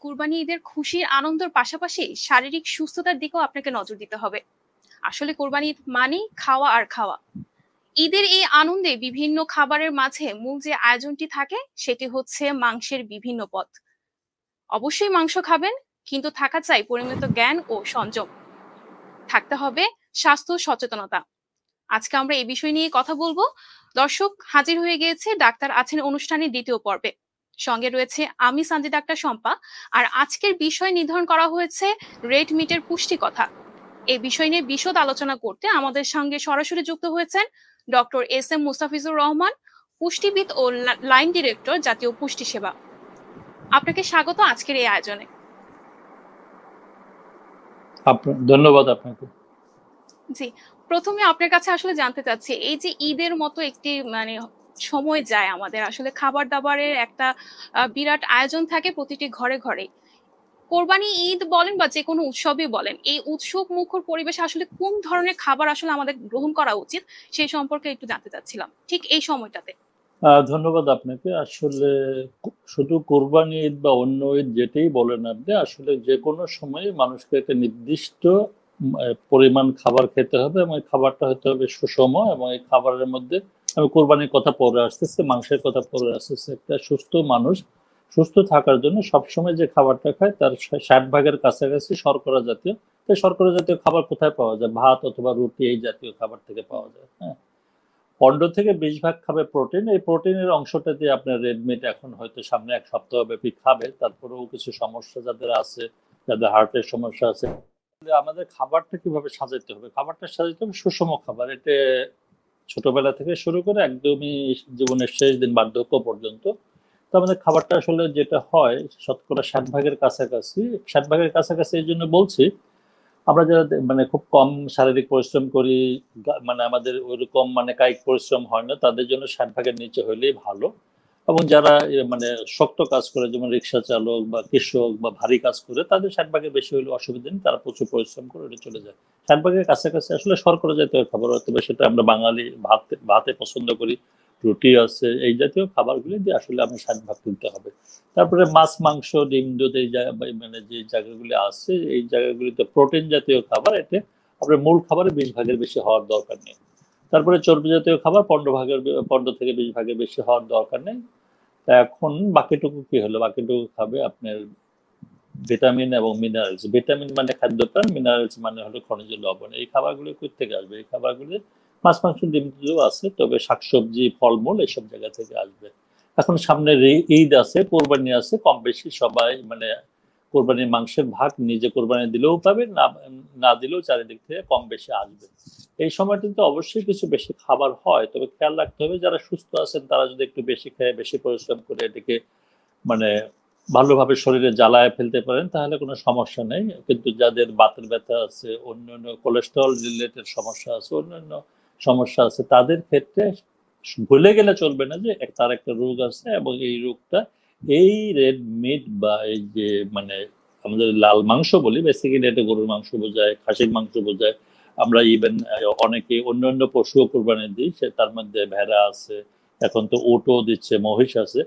কুরবানি ঈদের খুশির আনন্দের পাশাপাশি শারীরিক সুস্থতার দিকেও আপনাকে নজর দিতে হবে। আসলে কোরবানি ঈদ মানেই খাওয়া আর খাওয়া। ঈদের এই আনন্দে বিভিন্ন খাবারের মাঝে মূল যে আয়োজনটি থাকে সেটি হচ্ছে মাংসের বিভিন্ন পদ। অবশ্যই মাংস খাবেন, কিন্তু থাকা চাই পরিমিত জ্ঞান ও সংযম। থাকতে হবে স্বাস্থ্য সচেতনতা। আজকে আমরা এই বিষয় নিয়ে কথা বলবো। দর্শক হাজির হয়ে গিয়েছে, ডাক্তার আছেন অনুষ্ঠানের দ্বিতীয় পর্বে। সঙ্গে রয়েছে আমি সানজি ডাক্তার শম্পা। আর আজকের বিষয় নির্ধারণ করা হয়েছে রেড মিটের পুষ্টি কথা। এই বিষয় নিয়ে বিশদ আলোচনা করতে আমাদের সঙ্গে সরাসরি যুক্ত হয়েছেন doctor S M Mustafizur Rahman, পুষ্টিবিদ ও লাইন ডিরেক্টর, জাতীয় পুষ্টি সেবা। আপনাকে স্বাগত আজকের এই আয়োজনে। ধন্যবাদ আপনাকে। জি, প্রথমে আপনার কাছে আসলে জানতে চাচ্ছি, এই যে ঈদের মতো একটি সময় যায় আমাদের, আসলে খাবার দাবারের একটা বিরাট আয়োজন থাকে প্রতিটি ঘরে ঘরে। কোরবানি ঈদ বলেন বা যে কোনো উৎসবই বলেন, এই উৎসব মুখর পরিবেশে আসলে কোন ধরনের খাবার আসলে আমাদের গ্রহণ করা উচিত সেই সম্পর্কে একটু জানতে চাচ্ছিলাম ঠিক এই সময়টাতে। ধন্যবাদ আপনাকে। আসলে শুধু কোরবানি ঈদ বা অন্য ঈদ যেটাই বলেন আপনি, আসলে যে কোনো সময় মানুষকে একটা নির্দিষ্ট পরিমাণ খাবার খেতে হবে এবং এই খাবারটা হতে হবে সুষম। এবং এই খাবারের মধ্যে আমি কোরবানির কথা পরে আসতেছে, মাংসের কথা পরে আসতেছে। একটা সুস্থ মানুষ সুস্থ থাকার জন্য সবসময় যে খাবারটা খায় তার 60 ভাগের কাছাকাছি শর্করা জাতীয়। তো শর্করা জাতীয় খাবার কোথায় পাওয়া যায়? ভাত অথবা রুটি এই জাতীয় খাবার থেকে পাওয়া যায়। হ্যাঁ, 15 থেকে 20 ভাগ খাবে প্রোটিন। এই প্রোটিনের অংশটা দিয়ে আপনার রেড মিট এখন হয়তো সামনে 1 সপ্তাহ ব্যাপী খাবে। তারপরেও কিছু সমস্যা যাদের আছে, যাদের হার্টের সমস্যা আছে, আমাদের খাবারটা কিভাবে সাজাইতে হবে? খাবারটা সাজাইতে হবে সুষম খাবার। এটা ছোটবেলা থেকে শুরু করে একদমই জীবনের শেষ দিন বার্ধক্য পর্যন্ত। তো আমাদের খাবারটা আসলে যেটা হয় শতকরা 60 ভাগের কাছাকাছি। 60 ভাগের কাছাকাছি এই জন্য বলছি, আমরা যারা মানে খুব কম শারীরিক পরিশ্রম করি, মানে আমাদের ওইরকম মানে কায়িক পরিশ্রম হয় না, তাদের জন্য 60 ভাগের নিচে হইলেই ভালো। এবং যারা মানে শক্ত কাজ করে, যেমন রিক্সা চালক বা কৃষক বা ভারী কাজ করে, তাদের 60 ভাগের বেশি হলে অসুবিধা নেই, তারা প্রচুর পরিশ্রম করে ওটা চলে যায়। 60 ভাগের কাছাকাছি আসলে শর্করা জাতীয় খাবার হতে হবে, সেটা আমরা বাঙালি ভাতে পছন্দ করি, রুটি আছে, এই জাতীয় খাবারগুলি দিয়ে আসলে আমরা 60 ভাগ তুলতে হবে। তারপরে মাছ মাংস ডিম দুধ এই মানে যে জায়গাগুলি আছে, এই জায়গাগুলিতে প্রোটিন জাতীয় খাবার, এতে আপনার মূল খাবারে 20 ভাগের বেশি হওয়ার দরকার নেই। তারপরে চর্বি জাতীয় খাবার 15 থেকে 20 ভাগের বেশি হওয়ার দরকার নেই। তা এখন বাকিটুকু কি হলো? বাকিটুকু খাবে আপনার ভিটামিন এবং মিনারেলস। ভিটামিন মানে খাদ্যপ্রাণ, মিনারেলস মানে হলো খনিজ লবণ। এই খাবারগুলো কোথা থেকে আসবে? এই খাবারগুলো মাছ মাংস ডিম দুধও আছে, তবে শাকসবজি ফলমূল এইসব জায়গা থেকে আসবে। এখন সামনে ঈদ আছে, কোরবানি আছে, কম বেশি সবাই মানে কোরবানির মাংসের ভাগ নিজে কোরবানি দিলেও পাবে, না না দিলেও চারিদিক থেকে কম বেশি আসবে। এই সময়টা কিন্তু অবশ্যই কিছু বেশি খাবার হয়, তবে খেয়াল রাখতে হবে যারা সুস্থ আছেন তারা যদি একটু বেশি খেয়ে বেশি পরিশ্রম করে এটাকে মানে ভালোভাবে শরীরে জ্বালায় ফেলতে পারেন তাহলে কোনো সমস্যা নেই। কিন্তু যাদের বাতের ব্যথা আছে, অন্যান্য কোলেস্টেরল রিলেটেড সমস্যা আছে, অন্যান্য সমস্যা আছে, তাদের ক্ষেত্রে ভুলে গেলে চলবে না যে তার একটা রোগ আছে এবং এই রোগটা এই রেড মিট বা এই যে মানে আমাদের লাল মাংস বলি, বেসিক্যালি এটা গরুর মাংস বোঝায়, খাসির মাংস বোঝায়। আমরা ইভেন অনেকে অন্যান্য পশুও কোরবানি দিই, সে তার মধ্যে ভেড়া আছে, এখন তো উটও দিচ্ছে, মহিষ আছে।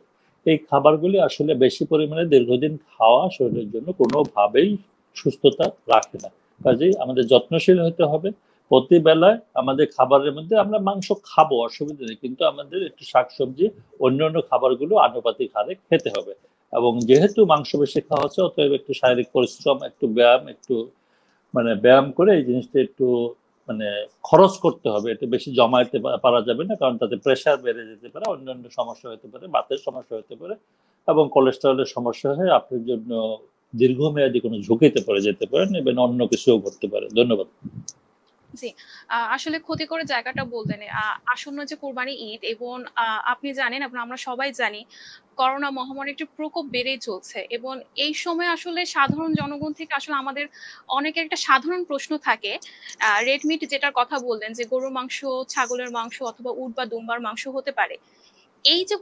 এই খাবারগুলি আসলে বেশি পরিমাণে দীর্ঘদিন খাওয়া শরীরের জন্য কোনোভাবেই সুস্থতা রাখে না। কাজেই আমাদের যত্নশীল হতে হবে। প্রতি বেলায় আমাদের খাবারের মধ্যে আমরা মাংস খাবো, অসুবিধা নেই, কিন্তু আমাদের একটু শাকসবজি অন্যান্য খাবারগুলো আনুপাতিক হারে খেতে হবে। এবং যেহেতু মাংস বেশি খাওয়া হচ্ছে, অতএব একটু শারীরিক পরিশ্রম, একটু ব্যায়াম, একটু মানে ব্যায়াম করে এই জিনিসটা একটু মানে খরচ করতে হবে। এটা বেশি জমাইতে পারা যাবে না, কারণ তাতে প্রেশার বেড়ে যেতে পারে, অন্যান্য সমস্যা হতে পারে, বাতের সমস্যা হতে পারে এবং কোলেস্টেরলের সমস্যা হয়ে আপনার জন্য দীর্ঘমেয়াদী কোনো ঝুঁকিতে পড়ে যেতে পারেন এবং অন্য কিছুও ঘটতে পারে। ধন্যবাদ। জি, আসলে ক্ষতিকর জায়গাটা বললেন। আসন্ন যে কোরবানি ঈদ এবং আপনি জানেন এবং আমরা সবাই জানি করোনা মহামারীর একটি প্রকোপ বেড়েই চলছে, এবং এই সময় আসলে সাধারণ জনগণ থেকে আসলে আমাদের অনেকের একটা সাধারণ প্রশ্ন থাকে। রেড মিট যেটার কথা বললেন, যে গরুর মাংস, ছাগলের মাংস অথবা উট বা দুম্বার মাংস হতে পারে। এই যে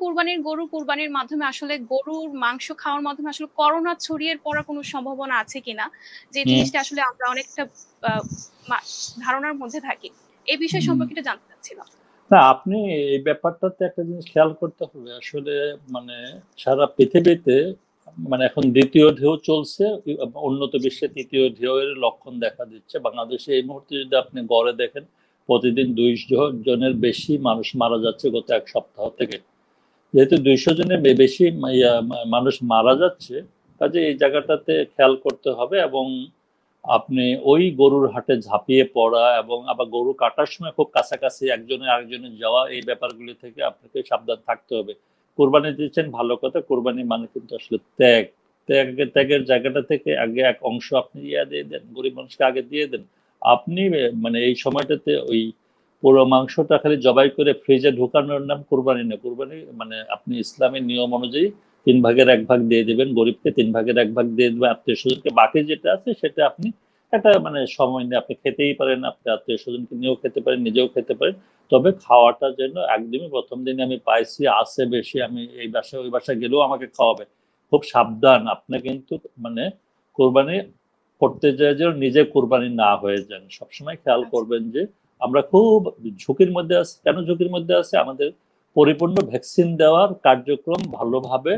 কুরবানির মাধ্যমে আসলে গরুর মাংস খাওয়ার মাধ্যমে আসলে করোনা ছড়িয়ে পড়ার কোনো সম্ভাবনা আছে কিনা, যে জিনিসটা আসলে আমরা অনেকটা আহ, ধারণার মধ্যে থাকি। এই বিষয় সম্পর্কে একটু জানতে চাচ্ছিলাম। না, আপনি এই ব্যাপারটাতে একটা জিনিস খেয়াল করতে হবে। আসলে মানে সারা পৃথিবীতে মানে এখন দ্বিতীয় ঢেউ চলছে, উন্নত বিশ্বে তৃতীয় ঢেউয়ের লক্ষণ দেখা দিচ্ছে। বাংলাদেশে এই মুহূর্তে যদি আপনি গড়ে দেখেন, প্রতিদিন 200 জনের বেশি মানুষ মারা যাচ্ছে গত এক সপ্তাহ থেকে। যেহেতু 200 জনের বেশি মানুষ মারা যাচ্ছে, কাজে এই জায়গাটাতে খেয়াল করতে হবে। এবং আপনি ওই গরুর হাটে ঝাঁপিয়ে পড়া এবং আবার গরু কাটার সময় খুব কাছাকাছি একজনের আরেকজনের যাওয়া, এই ব্যাপারগুলি থেকে আপনাকে সাবধান থাকতে হবে। কোরবানি দিচ্ছেন ভালো কথা, কোরবানি মানে কিন্তু আসলে ত্যাগ। ত্যাগের জায়গাটা থেকে আগে এক অংশ আপনি দিয়ে দেন, গরিব মানুষকে আগে দিয়ে দেন। আপনি মানে এই সময়টাতে ওই পুরো মাংসটা খালি জবাই করে ফ্রিজে ঢুকানোর নাম কোরবানি না। কোরবানি মানে আপনি ইসলামের নিয়ম অনুযায়ী 3/1 দিয়ে দেবেন গরিবকে, 3/1 দিয়ে দেবেন আত্মীয় স্বজনকে, বাকি যেটা আছে সেটা আপনি একটা মানে সময় নিয়ে আপনি খেতেই পারেন, আপনি আত্মীয় স্বজনকে নিয়েও খেতে পারেন, নিজেও খেতে পারেন। তবে খাওয়াটা যেন একদমই প্রথম দিনে আমি পাইছি আছে বেশি, আমি এই বাসায় ওই বাসায় গেলেও আমাকে খাওয়াবে, খুব সাবধান। আপনি কিন্তু মানে কোরবানি করতে যায় যে নিজে কোরবানি না হয়ে যান। সবসময় খেয়াল করবেন যে আমরা খুব ঝুঁকির মধ্যে আছি। কেন ঝুঁকির মধ্যে আছে? আমাদের পরিপূর্ণ ভ্যাকসিন দেওয়ার কার্যক্রম ভালোভাবে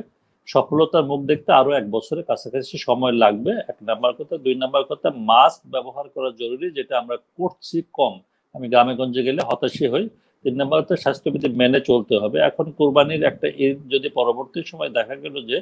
সফলতার মুখ দেখতে আরো 1 বছরের কাছাকাছি সময় লাগবে, 1 নাম্বার কথা। 2 নাম্বার কথা, মাস্ক ব্যবহার করা জরুরি, যেটা আমরা করছি কম। আমি গ্রামে গঞ্জে গেলে হতাশই হই। 3 নাম্বার কথা, স্বাস্থ্যবিধি মেনে চলতে হবে। এখন কোরবানির একটা ঈদ যদি পরবর্তী সময় দেখা গেল যে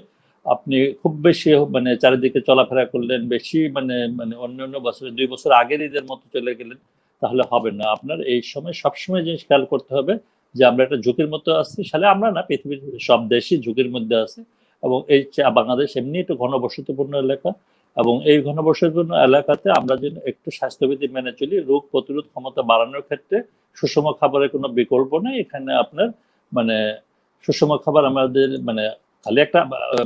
আপনি খুব বেশি মানে চারিদিকে চলাফেরা করলেন, বেশি মানে মানে অন্যান্য বছরে 2 বছর আগের ঈদের মতো চলে গেলেন, তাহলে হবে না। আপনার এই সময় সবসময় জিনিস খেয়াল করতে হবে যে আমরা একটা ঝুঁকির মধ্যে আছি। সালে আমরা না, পৃথিবীর সব দেশই ঝুঁকির মধ্যে আছে। এবং এই বাংলাদেশ এমনি একটু ঘনবসতিপূর্ণ এলাকা, এবং এই ঘনবসতিপূর্ণ এলাকাতে আমরা যেন একটু স্বাস্থ্যবিধি মেনে চলি। রোগ প্রতিরোধ ক্ষমতা বাড়ানোর ক্ষেত্রে সুষম খাবারের কোনো বিকল্প নেই। এখানে আপনার মানে সুষম খাবার আমাদের মানে খালি একটা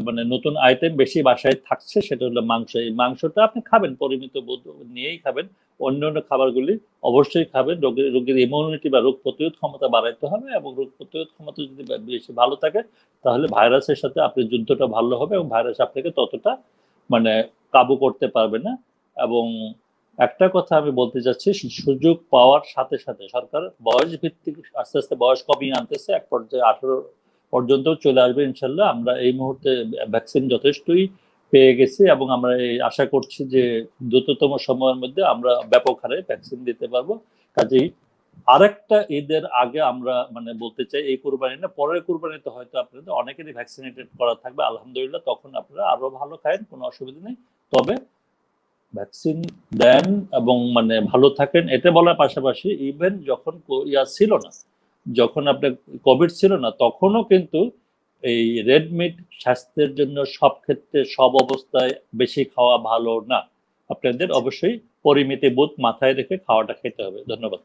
মানে নতুন আইটেম বেশি বাসায় থাকছে, সেটা হলো মাংস। এই মাংসটা আপনি খাবেন, পরিমিত বোধ নিয়েই খাবেন। অন্যান্য খাবারগুলি অবশ্যই খাবেন। রোগীর ইমিউনিটি বা রোগ প্রতিরোধ ক্ষমতা বাড়াইতে হবে, এবং রোগ প্রতিরোধ ক্ষমতা যদি বেশি ভালো থাকে তাহলে ভাইরাসের সাথে আপনার যুদ্ধটা ভালো হবে, এবং ভাইরাস আপনাকে ততটা মানে কাবু করতে পারবে না। এবং একটা কথা আমি বলতে চাচ্ছি, সুযোগ পাওয়ার সাথে সাথে সরকার বয়স ভিত্তিক আস্তে আস্তে বয়স কমিয়ে আনতেছে, এক পর্যায়ে 18 পর্যন্ত চলে আসবে ইনশাল্লাহ। আমরা এই মুহূর্তে ভ্যাকসিন যথেষ্টই পেয়ে গেছি, এবং আমরা এই আশা করছি যে দ্রুততম সময়ের মধ্যে আমরা ব্যাপক হারে ভ্যাকসিন দিতে পারবো। কাজেই আরেকটা ঈদের আগে আমরা মানে বলতে চাই, এই কোরবানি না, পরের কোরবানিতে হয়তো আপনাদের অনেকেরই ভ্যাকসিনেটেড করা থাকবে, আলহামদুলিল্লাহ, তখন আপনারা আরো ভালো খায়েন, কোনো অসুবিধা নেই। তবে ভ্যাকসিন দেন এবং মানে ভালো থাকেন, এটা বলার পাশাপাশি ইভেন যখন ছিল না, যখন আপনার কোভিড ছিল না, তখনও কিন্তু এই রেড মিট স্বাস্থ্যের জন্য সব ক্ষেত্রে সব অবস্থায় বেশি খাওয়া ভালো না। আপনাদের অবশ্যই পরিমিতি বোধ মাথায় রেখে খাওয়াটা খেতে হবে। ধন্যবাদ।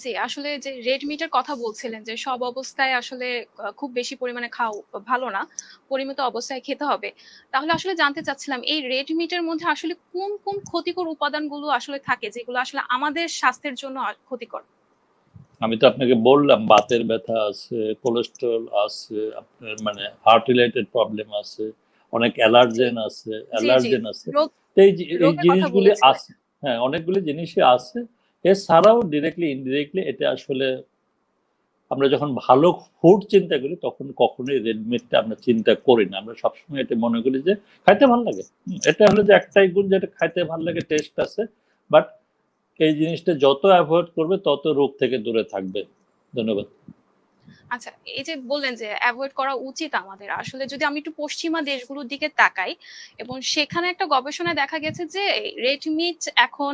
জি, আসলে যে রেড মিটের কথা বলছিলেন যে সব অবস্থায় আসলে খুব বেশি পরিমাণে খাওয়া ভালো না, পরিমিত অবস্থায় খেতে হবে। তাহলে আসলে জানতে চাচ্ছিলাম এই রেড মিটের মধ্যে আসলে কোন কোন ক্ষতিকর উপাদানগুলো আসলে থাকে যেগুলো আসলে আমাদের স্বাস্থ্যের জন্য ক্ষতিকর? আমি তো আপনাকে বললাম, বাতের ব্যথা আছে, কোলেস্টেরল আছে, আপনার মানে হার্ট রিলেটেড প্রবলেম আছে, অনেক অ্যালার্জেন আছে, জি, জি। এই রোগের কথা জিনিসগুলি বলেছিলেন। আছে। হ্যাঁ, অনেকগুলি জিনিসই আছে। এছাড়াও ডিরেক্টলি ইনডিরেক্টলি এটা আসলে আমরা যখন ভালো ফুড চিন্তা করি তখন কখনোই রেড মিটটা আমরা চিন্তা করি না। আমরা সবসময় এটা মনে করি যে খাইতে ভালো লাগে। এটা হলো যে একটাই গুণ, যেটা খাইতে ভালো লাগে, টেস্ট আছে। বাট এই জিনিসটা যত অ্যাভয়েড করবে তত রোগ থেকে দূরে থাকবে। ধন্যবাদ। আচ্ছা, এই যে বললেন যে এভয়েড করা উচিত আমাদের। আসলে যদি আমি একটু পশ্চিমা দেশগুলোর দিকে তাকাই, এবং সেখানে একটা গবেষণায় দেখা গেছে যে রেড মিট এখন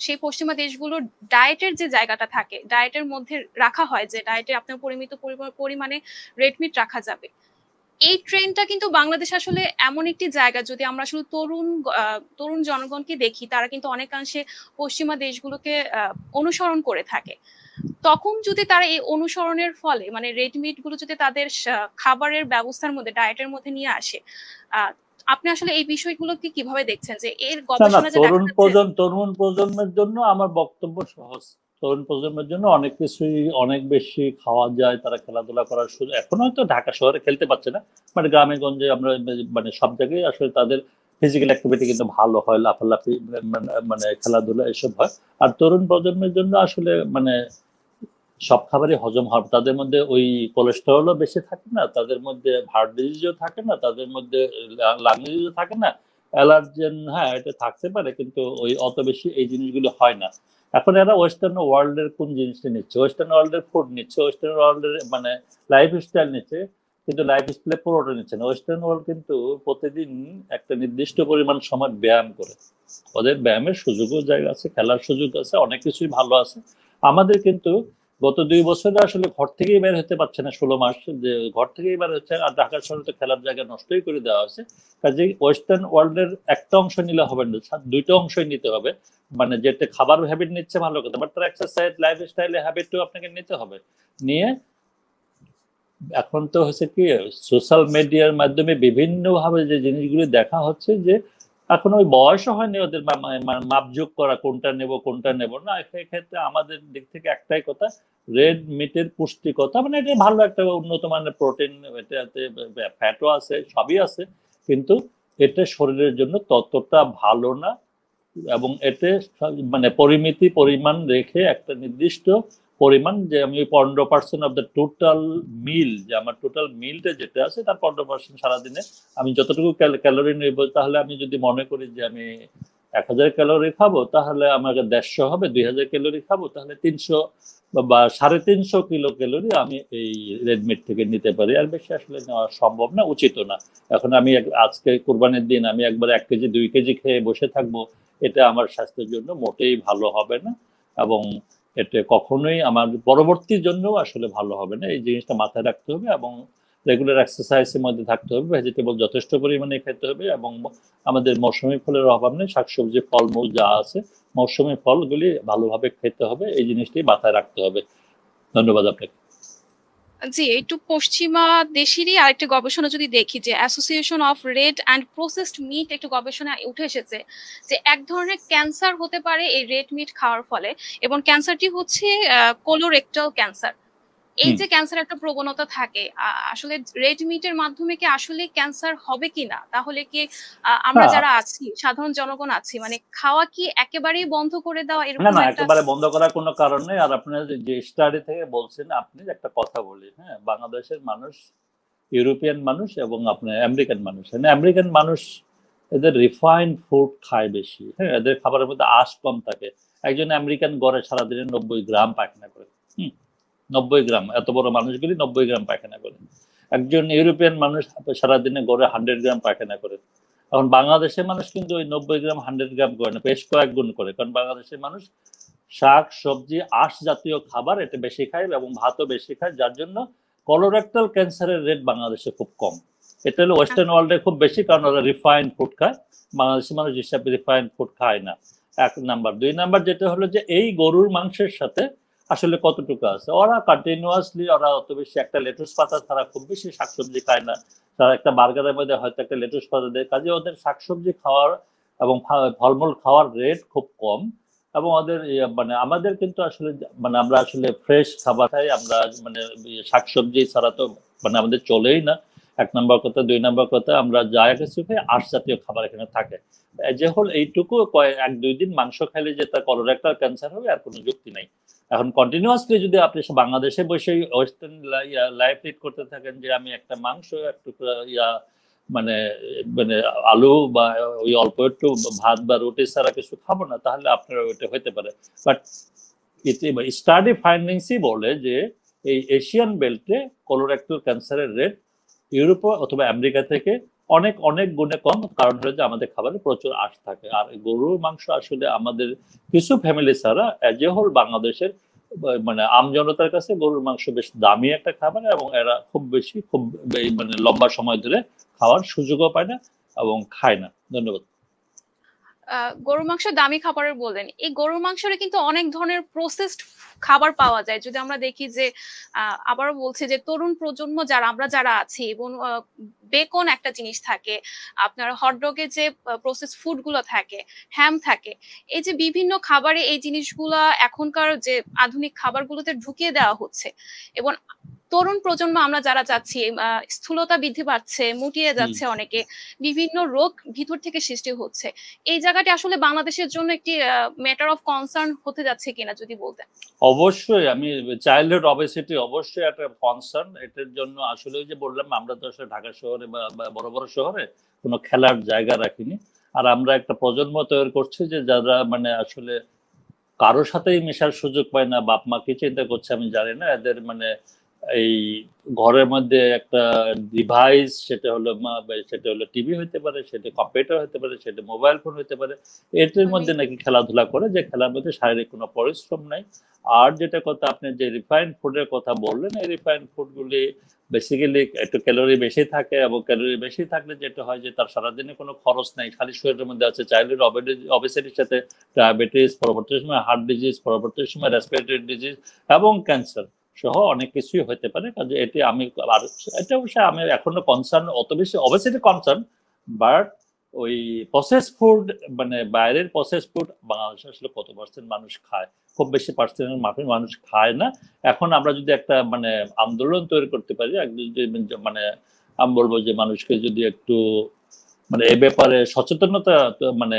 সেই পশ্চিমা দেশগুলোর ডায়েটের যে জায়গাটা থাকে, ডায়েটের মধ্যে রাখা হয় যে ডায়েটে আপনার পরিমিত পরিমাণে রেড মিট রাখা যাবে। এই ট্রেন্ডটা কিন্তু বাংলাদেশ আসলে এমন একটি জায়গা, যদি আমরা আসলে তরুণ জনগণকে দেখি, তারা কিন্তু অনেকাংশে পশ্চিমা দেশগুলোকে অনুসরণ করে থাকে। তখন যদি তারা এই অনুসরণের ফলে মানে রেড মিট গুলো যদি তাদের খাবারের ব্যবস্থার মধ্যে, ডায়েটের মধ্যে নিয়ে আসে, আপনি আসলে এই বিষয়গুলোকে কিভাবে দেখছেন যে এর গবেষণা যে তরুণ প্রজন্মের জন্য আমার বক্তব্য সহজ। তরুণ প্রজন্মের জন্য অনেক কিছুই অনেক বেশি খাওয়া যায়, তারা খেলাধুলা করার সুযোগ, এখন হয়তো ঢাকা শহরে খেলতে পারছে না, মানে গ্রামে গঞ্জে আমরা মানে সব জায়গায় আসলে তাদের ফিজিক্যাল অ্যাক্টিভিটি কিন্তু ভালো হয়, লাফালাফি মানে খেলাধুলা এসব হয়। আর তরুণ প্রজন্মের জন্য আসলে মানে সব খাবারই হজম হবে, তাদের মধ্যে ওই কোলেস্টেরলও বেশি থাকে না, তাদের মধ্যে হার্ট ডিজিজও থাকে না, তাদের মধ্যে লাং ডিজিজও থাকে না, অ্যালার্জেন হ্যাঁ এটা থাকতে পারে, কিন্তু ওই অত বেশি এই জিনিসগুলো হয় না। এখন এরা ওয়েস্টার্ন ওয়ার্ল্ডের কোন জিনিসটা নিচ্ছে, ওয়েস্টার্ন ওয়ার্ল্ডের ফুড নিচ্ছে, ওয়েস্টার্ন ওয়ার্ল্ডের মানে লাইফ স্টাইল নিচ্ছে, কিন্তু লাইফ স্টাইলে পুরোটা নিচ্ছে না। ওয়েস্টার্ন ওয়ার্ল্ড কিন্তু প্রতিদিন একটা নির্দিষ্ট পরিমাণ সময় ব্যায়াম করে, ওদের ব্যায়ামের সুযোগও জায়গা আছে, খেলার সুযোগ আছে, অনেক কিছুই ভালো আছে। আমাদের কিন্তু গত 2 বছরে আসলে ঘর থেকেই বের হতে পারছে না, 16 মাস যে ঘর থেকেই বের হচ্ছে, আর ঢাকা শহরে তো খেলার জায়গা নষ্টই করে দেওয়া হয়েছে। কাজেই ওয়েস্টার্ন ওয়ার্ল্ডের একটা অংশ নিলে হবে না, দুইটা অংশই নিতে হবে। মানে যেটা খাবার হ্যাবিট নিচ্ছে ভালো কথা, বাট তার এক্সারসাইজ লাইফ স্টাইলে হ্যাবিটও আপনাকে নিতে হবে। নিয়ে এখন তো হচ্ছে কি সোশ্যাল মিডিয়ার মাধ্যমে বিভিন্ন ভাবে যে জিনিসগুলো দেখা হচ্ছে, যে এখন ওই বয়সও হয়নি ওদের মাপযোগ করা কোনটা নেব কোনটা নেব না। ক্ষেত্রে আমাদের দিক থেকে একটাই কথা, রেড মিটের পুষ্টিকতা, মানে এটা ভালো একটা উন্নত মানের প্রোটিন, এটাতে ফ্যাটও আছে, সবই আছে, কিন্তু এটা শরীরের জন্য ততটা ভালো না। এবং এতে মানে পরিমিতি পরিমাণ রেখে একটা নির্দিষ্ট পরিমাণ, যে আমি 15% অফ দ্য টোটাল মিল, যে আমার টোটাল মিলটা যেটা আছে তার 15% সারাদিনে আমি যতটুকু ক্যালোরি নেব, তাহলে আমি যদি মনে করি যে আমি 1000 ক্যালোরি খাবো, তাহলে আমাকে 150 হবে, 2000 ক্যালোরি খাবো, তাহলে 300 বা 350 কিলো ক্যালোরি আমি এই রেডমিট থেকে নিতে পারি। আর বেশি আসলে নেওয়া সম্ভব না, উচিত না। এখন আমি আজকে কোরবানির দিন আমি একবার 1 কেজি 2 কেজি খেয়ে বসে থাকবো, এটা আমার স্বাস্থ্যের জন্য মোটেই ভালো হবে না, এবং এটা কখনোই আমার পরবর্তীর জন্য আসলে ভালো হবে না। এই জিনিসটা মাথায় রাখতে হবে, এবং রেগুলার এক্সারসাইজের মধ্যে থাকতে হবে, ভেজিটেবল যথেষ্ট পরিমাণে খেতে হবে, এবং আমাদের মৌসুমী ফলের অভাব নেই, শাকসবজি ফলমূল যা আছে মৌসুমী ফলগুলি ভালোভাবে খেতে হবে, এই জিনিসটি মাথায় রাখতে হবে। ধন্যবাদ আপনাকে। জি, একটু পশ্চিমা দেশেরই আরেকটা গবেষণা যদি দেখি, যে association of red and processed meet একটু গবেষণা উঠে এসেছে যে এক ধরনের ক্যান্সার হতে পারে এই রেড মিট খাওয়ার ফলে, এবং ক্যান্সারটি হচ্ছে কোলোরেক্টাল ক্যান্সার। এই যে ক্যান্সার একটা প্রবণতা থাকে, আসলে রেড মিটের মাধ্যমে কি আসলে ক্যান্সার হবে কিনা, তাহলে কি আমরা যারা আছি সাধারণ জনগণ আছি, মানে খাওয়া কি একেবারেই বন্ধ করে দেওয়া না এরকম না, একটা? একেবারে বন্ধ করার কোনো কারণ নেই। আর আপনার যে স্টাডি থেকে বলছেন, আপনি একটা কথা বলি, হ্যাঁ, বাংলাদেশের মানুষ, ইউরোপিয়ান মানুষ এবং আপনার আমেরিকান মানুষ, হ্যাঁ আমেরিকান মানুষ এদের রিফাইন্ড ফুড খায় বেশি, হ্যাঁ এদের খাবারের মধ্যে আঁশ কম থাকে। একজন আমেরিকান গড়ে সারাদিনে 90 গ্রাম পায়খানা করে। 90 গ্রাম, এত বড় মানুষগুলি 90 গ্রাম পায়খানা করে। একজন ইউরোপিয়ান মানুষ সারাদিনে গড়ে 100 গ্রাম পায়খানা করে। এখন বাংলাদেশের মানুষ কিন্তু ওই 90 গ্রাম 100 গ্রাম করে না, বেশ কয়েক গুণ করে, কারণ বাংলাদেশের মানুষ শাক সবজি আঁশ জাতীয় খাবার এটা বেশি খায় এবং ভাতও বেশি খায়, যার জন্য কলোরেক্টাল ক্যান্সারের রেট বাংলাদেশে খুব কম। এটা হলো ওয়েস্টার্ন ওয়ার্ল্ডে খুব বেশি, কারণ ওরা রিফাইন্ড ফুড খায়, বাংলাদেশের মানুষ হিসাবে রিফাইন্ড ফুড খায় না। 1 নাম্বার। 2 নাম্বার যেটা হলো যে এই গরুর মাংসের সাথে আসলে কতটুকু আছে, ওরা কন্টিনিউয়াসলি ওরা অত বেশি একটা লেটুস পাতা ছাড়া খুব বেশি শাকসবজি খায় না। তারা একটা বার্গারের মধ্যে হয়তো একটা লেটুস পাতা দেয়, কাজে ওদের শাকসবজি খাওয়ার এবং ফলমূল খাওয়ার রেট খুব কম। এবং ওদের মানে আমাদের কিন্তু আসলে মানে আমরা আসলে ফ্রেশ খাবার খাই, আমরা মানে শাকসবজি ছাড়া তো মানে আমাদের চলেই না। 1 নাম্বার কথা। 2 নাম্বার কথা, আমরা যা কিছু খাই আঁশ জাতীয় খাবার এখানে থাকে। যে হল এইটুকু 1-2 দিন মাংস খাইলে যে তার কলোরেক্টাল ক্যান্সার হবে আর কোনো যুক্তি নাই। এখন কন্টিনিউয়াসলি যদি আপনি বাংলাদেশে বসে ওয়েস্টার্ন লাইফ লিড করতে থাকেন, যে আমি একটা মাংস একটু মানে মানে আলু বা ওই অল্প একটু ভাত বা রুটি ছাড়া কিছু খাবো না, তাহলে আপনার ওইটা হতে পারে। বাট স্টাডি ফাইন্ডিংসই বলে যে এই এশিয়ান বেল্টে কোলোরেক্টাল ক্যান্সারের রেট ইউরোপ অথবা আমেরিকা থেকে অনেক অনেক গুণে কম, কারণ হলো যে আমাদের খাবারে প্রচুর আঁশ থাকে। আর গরুর মাংস আসলে আমাদের কিছু ফ্যামিলি ছাড়া যে হোল বাংলাদেশের মানে আমজনতার কাছে গরুর মাংস বেশ দামি একটা খাবার, এবং এরা খুব বেশি খুব মানে লম্বা সময় ধরে খাওয়ার সুযোগও পায় না এবং খায় না। ধন্যবাদ। গরুর মাংস দামি খাবারের বললেন, এই গরুর মাংসের কিন্তু অনেক ধরনের প্রসেসড খাবার পাওয়া যায়। যদি আমরা দেখি যে আবারও বলছে যে তরুণ প্রজন্ম যারা আছি, এবং বেকন একটা জিনিস থাকে, আপনার হটডগে যে প্রসেস ফুড গুলো থাকে, হ্যাম থাকে, এই যে বিভিন্ন খাবারে এই জিনিসগুলা এখনকার যে আধুনিক খাবারগুলোতে ঢুকিয়ে দেওয়া হচ্ছে, এবং তরুণ প্রজন্ম আমরা যারা যাচ্ছি, স্থূলতা বৃদ্ধি পাচ্ছে, মুটিয়ে যাচ্ছে অনেকে, বিভিন্ন রোগ ভিতর থেকে সৃষ্টি হচ্ছে। এই জায়গাটি আসলে বাংলাদেশের জন্য একটি ম্যাটার অফ কনসার্ন হতে যাচ্ছে কিনা যদি বলতেন। অবশ্যই আমি চাইল্ডহুড অবেসিটি অবশ্যই একটা কনসার্ন। এটার জন্য আসলে ওই যে বললাম, আমরা তো আসলে ঢাকা শহরে বা বড় বড় শহরে কোনো খেলার জায়গা রাখিনি। আর আমরা একটা প্রজন্ম তৈরি করছি যে যারা মানে আসলে কারোর সাথেই মেশার সুযোগ পায় না। বাপ মা কি চিন্তা করছে আমি জানি না। এদের মানে এই ঘরের মধ্যে একটা ডিভাইস, সেটা হলো টিভি হতে পারে, সেটা কম্পিউটার হতে পারে, সেটা মোবাইল ফোন হতে পারে। এটার মধ্যে নাকি খেলাধুলা করে, যে খেলার মধ্যে শারীরিক কোনো পরিশ্রম নাই। আর যেটা কথা আপনি যে রিফাইন্ড ফুডের কথা বললেন, এই রিফাইন্ড ফুডগুলি বেসিক্যালি একটু ক্যালোরি বেশি থাকে, এবং ক্যালোরি বেশি থাকলে যেটা হয় যে তার সারাদিনে কোনো খরচ নাই, খালি শরীরের মধ্যে আছে। চাইল্ডহুড অবেসিটির সাথে ডায়াবেটিস, পরবর্তী সময় হার্ট ডিজিজ, পরবর্তী সময় রেসপিরেটরি ডিজিজ এবং ক্যান্সার সহ অনেক কিছুই হতে পারে। কাজে এটি আমি আর এটা অবশ্যই আমি এখনো কনসার্ন, অত বেশি অবশ্যই কনসার্ন, বাট ওই প্রসেস ফুড মানে বাইরের প্রসেস ফুড বাংলাদেশে আসলে কত পার্সেন্ট মানুষ খায়? খুব বেশি পার্সেন্টের মানুষ খায় না। এখন আমরা যদি একটা মানে আন্দোলন তৈরি করতে পারি, মানে আমি বলবো যে মানুষকে যদি একটু মানে এ ব্যাপারে সচেতনতা মানে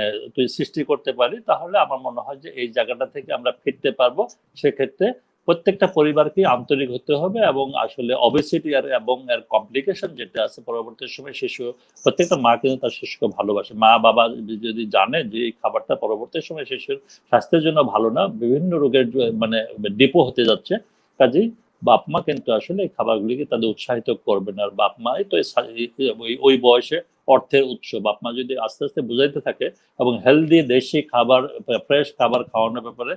সৃষ্টি করতে পারি, তাহলে আমার মনে হয় যে এই জায়গাটা থেকে আমরা ফিরতে পারবো। সেক্ষেত্রে প্রত্যেকটা পরিবারকে আন্তরিক হতে হবে, এবং আসলে অবেসিটি এবং এর কমপ্লিকেশন যেটা আছে পরবর্তী সময় শিশু, প্রত্যেকটা মা কিন্তু তার শিশুকে ভালোবাসে। মা বাবা যদি জানে যে এই খাবারটা পরবর্তী সময় শিশুর স্বাস্থ্যের জন্য ভালো না, বিভিন্ন রোগের মানে ডিপো হতে যাচ্ছে, কাজেই বাপ মা কিন্তু আসলে এই খাবারগুলিকে তাদের উৎসাহিত করবেন। আর বাপ মাই তো ওই বয়সে অর্থের উৎস। বাপ মা যদি আস্তে আস্তে বুঝাইতে থাকে এবং হেলদি দেশি খাবার, ফ্রেশ খাবার খাওয়ানোর ব্যাপারে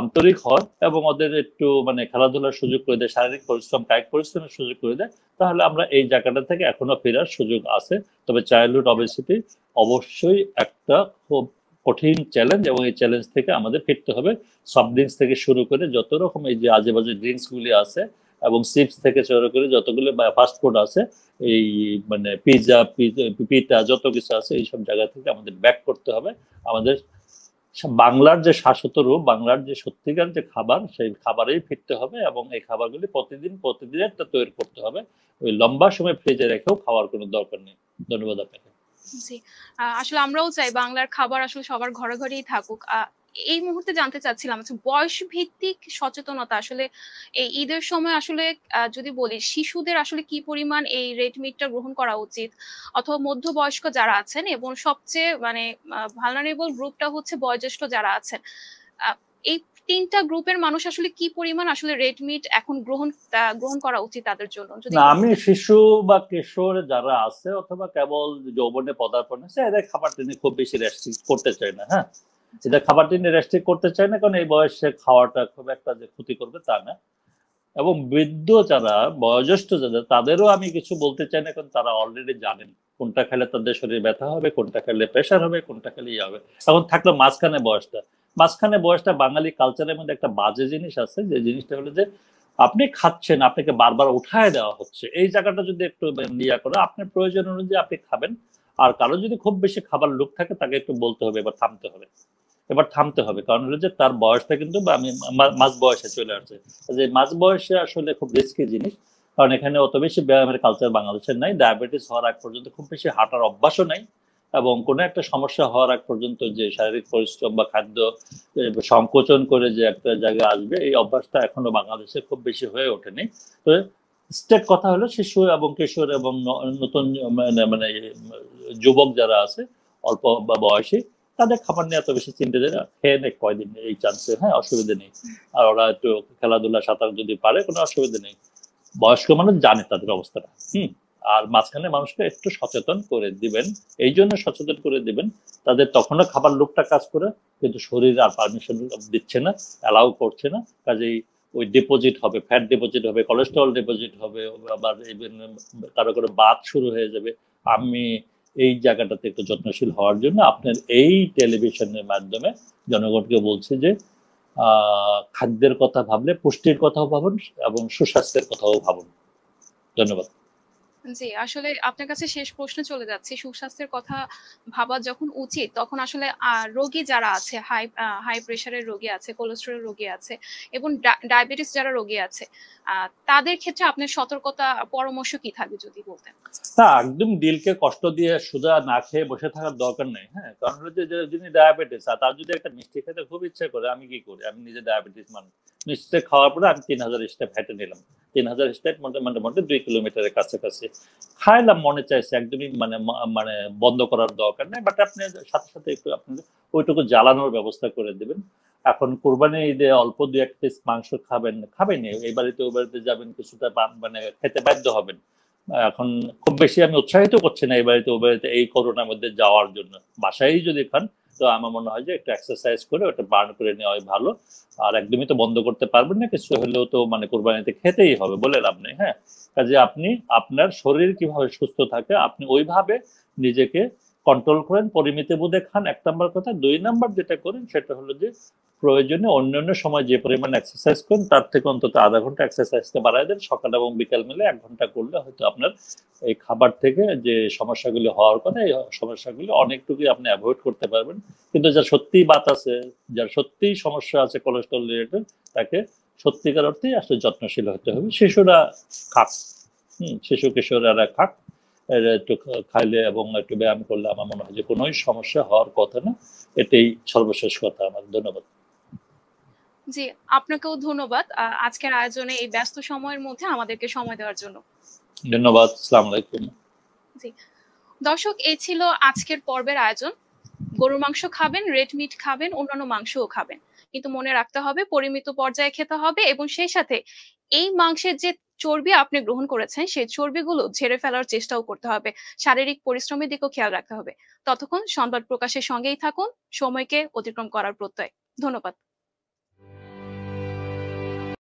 আন্তরিক হয়, এবং ওদের একটু মানে খেলাধুলার সুযোগ করে দেয়, শারীরিক পরিশ্রম, কায়িক পরিশ্রমের সুযোগ করে দেয়, তাহলে আমরা এই জায়গাটা থেকে এখনো ফেরার সুযোগ আছে। তবে চাইল্ডহুড অবেসিটি অবশ্যই একটা খুব কঠিন চ্যালেঞ্জ, এবং এই চ্যালেঞ্জ থেকে আমাদের ফিরতে হবে। সফট ড্রিঙ্কস থেকে শুরু করে যত রকম এই যে আজে বাজে ড্রিঙ্কস গুলি আছে, এবং চিপস থেকে শুরু করে যতগুলো ফাস্ট ফুড আছে, এই মানে পিঠা যত কিছু আছে, এইসব জায়গা থেকে আমাদের ব্যাক করতে হবে। আমাদের বাংলার যে শাশ্বত রূপ, বাংলার যে সত্যিকার যে খাবার, সেই খাবারেই ফিরতে হবে, এবং এই খাবারগুলি প্রতিদিন একটা তৈরি করতে হবে। ওই লম্বা সময় ফ্রিজে রেখেও খাওয়ার কোনো দরকার নেই। ধন্যবাদ আপনাকে। জি, আসলে আমরাও চাই বাংলার খাবার আসলে সবার ঘরে ঘরেই থাকুক। এই মুহূর্তে জানতে চাচ্ছিলাম বয়স ভিত্তিক সচেতনতা আসলে এই ঈদের সময় আসলে যদি বলি শিশুদের আসলে কি পরিমাণ এই রেড মিটটা গ্রহণ করা উচিত, অথবা মধ্যবয়স্ক যারা আছেন, এবং সবচেয়ে মানে ভালনারেবল গ্রুপটা হচ্ছে বয়োজ্যেষ্ঠ যারা আছেন, এই তিনটা গ্রুপের মানুষ আসলে কি পরিমাণ আসলে রেড মিট এখন গ্রহণ করা উচিত তাদের জন্য? না, আমি শিশু বা কিশোর যারা আছে অথবা কেবল যৌবনে পদার্পণ আছে, এদের খাবার তিনি খুব বেশি রেস্ট্রিক্ট করতে চায় না। হ্যাঁ, এদের খাবার তিনি রেস্ট্রিক্ট করতে চায় না, কারণ এই বয়সে খাওয়াটা খুব একটা যে ক্ষতি করবে তা না। এবং বৃদ্ধ যারা, বয়োজ্যেষ্ঠ যারা, তাদেরও আমি কিছু বলতে চাই না, কারণ তারা অলরেডি জানেন কোনটা খেলে তাদের শরীরে ব্যথা হবে, কোনটা খেলে প্রেশার হবে, কোনটা খেলে ইয়ে হবে। এখন থাকলো মাঝখানে বয়সটা বাঙালি কালচারের মধ্যে একটা বাজে জিনিস আছে, যে জিনিসটা হলো যে আপনি খাচ্ছেন, আপনাকে বারবার উঠায় দেওয়া হচ্ছে। এই জায়গাটা যদি একটু ইয়া করে, আপনার প্রয়োজন অনুযায়ী আপনি খাবেন। আর কারো যদি খুব বেশি খাবার লোক থাকে, তাকে একটু বলতে হবে এবার থামতে হবে। কারণ হলো যে তার বয়সটা কিন্তু আমি মাঝ বয়সে চলে আসছে, যে মাঝ বয়সে আসলে খুব রিস্কি জিনিস। কারণ এখানে অত বেশি ব্যায়ামের কালচার বাংলাদেশের নাই, ডায়াবেটিস হওয়ার আগ পর্যন্ত খুব বেশি হাঁটার অভ্যাসও নাই, এবং কোনো একটা সমস্যা হওয়ার আগ পর্যন্ত যে শারীরিক পরিশ্রম বা খাদ্য সংকোচন করে যে একটা জায়গায় আসবে, এই অভ্যাসটা এখনো বাংলাদেশে খুব বেশি হয়ে ওঠেনি। তো স্টেট কথা হলো শিশু এবং কিশোর এবং নতুন মানে যুবক যারা আছে অল্প বা বয়সী, তাদের খাবার নিয়ে এত বেশি চিন্তা দেয় না, খেয়ে নেই কয়দিন এই চান্সে, হ্যাঁ অসুবিধা নেই। আর ওরা একটু খেলাধুলা সাঁতার যদি পারে, কোনো অসুবিধা নেই। বয়স্ক মানুষ জানে তাদের অবস্থাটা। আর মাঝখানে মানুষকে একটু সচেতন করে দিবেন। এই জন্য সচেতন করে দিবেন, তাদের তখনও খাবার লোভটা কাজ করে, কিন্তু শরীর আর পারমিশন দিচ্ছে না, অ্যালাউ করছে না। কাজেই ওই ডিপোজিট হবে, ফ্যাট ডিপোজিট হবে, কোলেস্টেরল ডিপোজিট হবে, আবার কারো কারো বাত শুরু হয়ে যাবে। আমি এই জায়গাটাতে একটু যত্নশীল হওয়ার জন্য আপনার এই টেলিভিশনের মাধ্যমে জনগণকে বলছি যে খাদ্যের কথা ভাবলে পুষ্টির কথাও ভাবুন, এবং সুস্বাস্থ্যের কথাও ভাবুন। ধন্যবাদ। জি, আসলে আপনার কাছে শেষ প্রশ্নে চলে যাচ্ছি। সুস্বাস্থ্যের কথা ভাবা যখন উচিত, তখন আসলে রোগী যারা আছে, হাই প্রেশারের রোগী আছে, কোলেস্টেরল রোগী আছে এবং ডায়াবেটিস যারা রোগী আছে, আ তাদের ক্ষেত্রে আপনার সতর্কতা পরামর্শ কি থাকবে যদি বলতেন? না, একদম দিলকে কষ্ট দিয়ে সুধা না খেয়ে বসে থাকার দরকার নেই। হ্যাঁ? কারণ হলো যে যিনি ডায়াবেটিস আর তার যদি একটা মিষ্টি খেতে খুব ইচ্ছা করে, আমি কি করি? আমি নিজে ডায়াবেটিস মানুষ। মিষ্টি খাওয়ার পরে আমি ৩,০০০ স্টেপ হেঁটে নিলাম। ৩,০০০ স্টেপ মোটামুটি ২ কিলোমিটারের কাছাকাছি। খাইলাম মনে চাইছে একদমই মানে বন্ধ করার দরকার নেই। বাট আপনি সাথে একটু আপনি ওইটুকু জ্বালানোর ব্যবস্থা করে দিবেন। এখন কোরবানির ঈদে অল্প ২-১ পিস মাংস খাবেনই। এই বাড়িতে ওই বাড়িতে যাবেন কিছুটা মানে খেতে বাধ্য হবেন। এখন খুব বেশি আমি উৎসাহিত করছি না এই বাড়িতে ও বাড়িতে এই করোনার মধ্যে যাওয়ার জন্য। বাসায় যদি খান তো আমার মনে হয় যে একটু এক্সারসাইজ করে ওটা বার্ন করে নেওয়াই ভালো। আর একদমই তো বন্ধ করতে পারবেন না, কিছু হলেও তো মানে কোরবানিতে খেতেই হবে বলে লাভ নেই। হ্যাঁ, কাজে আপনি আপনার শরীর কিভাবে সুস্থ থাকে আপনি ওইভাবে নিজেকে কন্ট্রোল করেন, পরিমিত বোধে খান, ১ নাম্বার কথা। ২ নাম্বার যেটা করেন সেটা হলো যে প্রয়োজনে অন্যান্য সময় যে পরিমাণ এক্সারসাইজ করেন তার থেকে অন্তত আধা ঘন্টা এক্সারসাইজটা বাড়ায় দেন। সকাল এবং বিকাল মিলে ১ ঘন্টা করলে হয়তো আপনার এই খাবার থেকে যে সমস্যাগুলি হওয়ার কথা এই সমস্যাগুলি অনেকটুকুই আপনি অ্যাভয়েড করতে পারবেন। কিন্তু যার সত্যিই বাত আছে, যার সত্যিই সমস্যা আছে কোলেস্ট্রল রিলেটেড, তাকে সত্যিকার অর্থেই আসলে যত্নশীল হতে হবে। শিশুরা খাক, শিশু কিশোরেরা খাক, এরা একটু খাইলে এবং একটু ব্যায়াম করলে আমার মনে হয় যে কোনোই সমস্যা হওয়ার কথা না। এটাই সর্বশেষ কথা আমার। ধন্যবাদ। জি, আপনাকেও ধন্যবাদ। আজকের আয়োজনে এই ব্যস্ত সময়ের মধ্যে আমাদেরকে সময় দেওয়ার জন্য। ধন্যবাদ। আসসালামু আলাইকুম। জি। দর্শক, এই ছিল আজকের পর্বের আয়োজন। গরুর মাংস খাবেন, রেড মিট খাবেন, অন্যান্য মাংসও খাবেন। কিন্তু মনে রাখতে হবে পরিমিত পর্যায়ে খেতে হবে এবং সেই সাথে এই মাংসের যে চর্বি আপনি গ্রহণ করেছেন, সেই চর্বিগুলো ঝেড়ে ফেলার চেষ্টাও করতে হবে। শারীরিক পরিশ্রমের দিকেও খেয়াল রাখতে হবে। ততক্ষণ সংবাদ প্রকাশের সঙ্গেই থাকুন, সময়কে অতিক্রম করার প্রত্যয়। ধন্যবাদ।